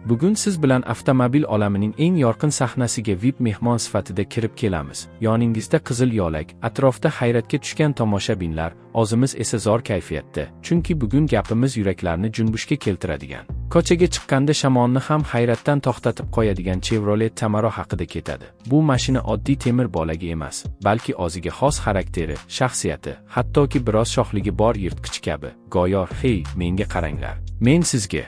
Bugun siz bilan avtomobil olamining eng yorqin sahnasiga VIP mehmon sifatida kirib kelamiz. Yoningizda qizil yo'lak, atrofda hayratga tushgan tomoshabinlar, o'zimiz esa zor kayfiyatda. Chunki bugun gapimiz yuraklarni junbushga keltiradigan, ko'chaga chiqqanda shamolni ham hayratdan to'xtatib qo'yadigan Chevrolet Camaro haqida ketadi. Bu mashina oddiy temir bo'lagi emas, balki o'ziga xos xarakteri, shaxsiyati, hattoki biroz shoxligi bor yirtqich kabi. Go'yo, "Hey, menga qaranglar. Men sizga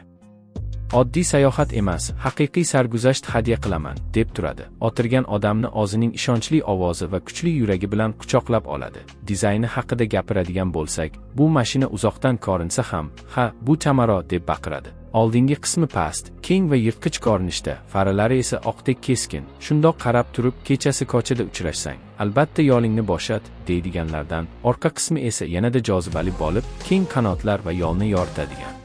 oddiy sayohat emas, haqiqiy sarguzasht hadya qilaman", deb turadi. O'tirgan odamni o'zining ishonchli ovozi va kuchli yuragi bilan quchoqlab oladi. Dizayni haqida gapiradigan bo'lsak, bu mashina uzoqdan ko'rinsa ham, "Ha, bu Camaro", deb baqiradi. Oldingi qismi past, keng va yirtqich ko'rinishda, faralari esa oqdek keskin. Shundoq qarab turib, kechasi ko'chada uchrashsang, albatta yo'lingni bo'shat, deydiganlardan. Orqa qismi esa yanada jozibali bo'lib, keng qanotlar va yo'lni yoritadigan.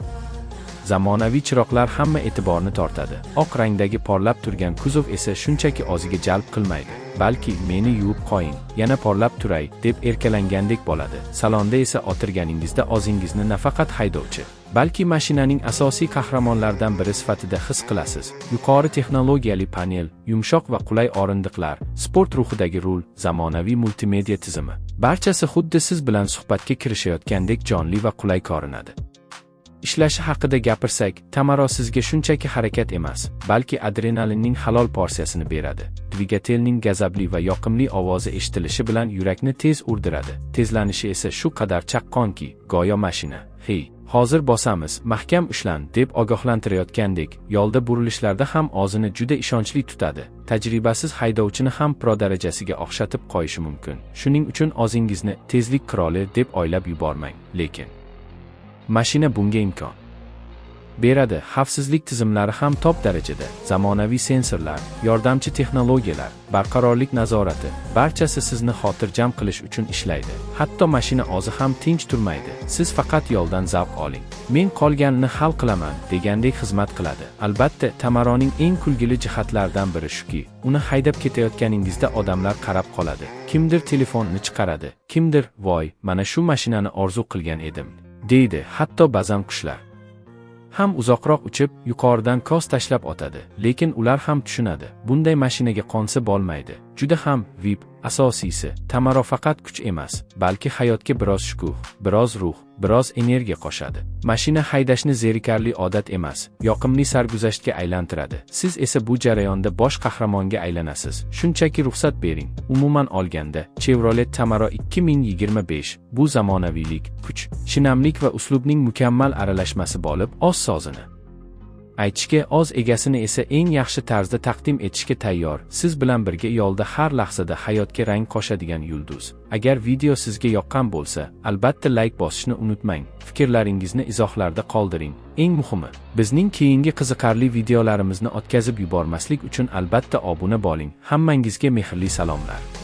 Zamonaviy chiroqlar hamma e'tiborni tortadi. Oq rangdagi porlab turgan kuzov esa shunchaki o'ziga jalb qilmaydi, balki "Meni yuvib qo'ying, yana porlab turay", deb erkalangandek bo'ladi. Salonda esa o'tirganingizda o'zingizni nafaqat haydovchi, balki mashinaning asosiy qahramonlaridan biri sifatida his qilasiz. Yuqori texnologiyali panel, yumshoq va qulay o'rindiqlar, sport ruhidagi rul, zamonaviy multimedia tizimi. Barchasi xuddi siz bilan suhbatga kirishayotgandek jonli va qulay ko'rinadi. Ishlashi haqida gapirsak, Camaro sizga shunchaki harakat emas, balki adrenalinning halol porsiyasini beradi. Dvigatelning gazabli va yoqimli ovozi eshitilishi bilan yurakni tez urdiradi. Tezlanishi esa shu qadar chaqqonki, go'yo mashina "Hey, hozir bosamiz, mahkam ushlan", deb ogohlantirayotgandek. Yo'lda burilishlarda ham o'zini juda ishonchli tutadi. Tajribasiz haydovchini ham pro darajasiga o'xshatib qo'yishi mumkin. Shuning uchun o'zingizni tezlik qiroli deb o'ylab yubormang, lekin mashina bunga imkon beradi. Xavfsizlik tizimlari ham top darajada. Zamonaviy sensorlar, yordamchi texnologiyalar, barqarorlik nazorati, barchasi sizni xotirjam qilish uchun ishlaydi. Hatto mashina o'zi ham tinch turmaydi. Siz faqat yo'ldan zavq oling, "Men qolganini hal qilaman", degandek xizmat qiladi. Albatta, Camaroning eng kulgili jihatlaridan biri shuki, uni haydab ketayotganingizda odamlar qarab qoladi. Kimdir telefonni chiqaradi, kimdir "Voy, mana shu mashinani orzu qilgan edim", deydi. Hatto ba'zan qushlar ham uzoqroq uchib, yuqoridan ko'z tashlab o'tadi. Lekin ular ham tushunadi, bunday mashinaga qonsa bo'lmaydi. Juda ham VIP. Asosiysi, Camaro faqat kuch emas, balki hayotga biroz shukuh, biroz ruh, biroz energiya qo'shadi. Mashina haydashni zerikarli odat emas, yoqimli sarguzashtga aylantiradi. Siz esa bu jarayonda bosh qahramonga aylanasiz. Shunchaki ruxsat bering. Umuman olganda, Chevrolet Camaro 2025 bu zamonaviylik, kuch, shinamlik va uslubning mukammal aralashmasi bo'lib, o'z sozini aytishga, o'z egasini esa eng yaxshi tarzda taqdim etishga tayyor. Siz bilan birga yo'lda har lahzada hayotga rang qo'shadigan yulduz. Agar video sizga yoqqan bo'lsa, albatta like bosishni unutmang. Fikrlaringizni izohlarda qoldiring. Eng muhimi, bizning keyingi qiziqarli videolarimizni o'tkazib yubormaslik uchun albatta obuna bo'ling. Hammangizga mehrli salomlar.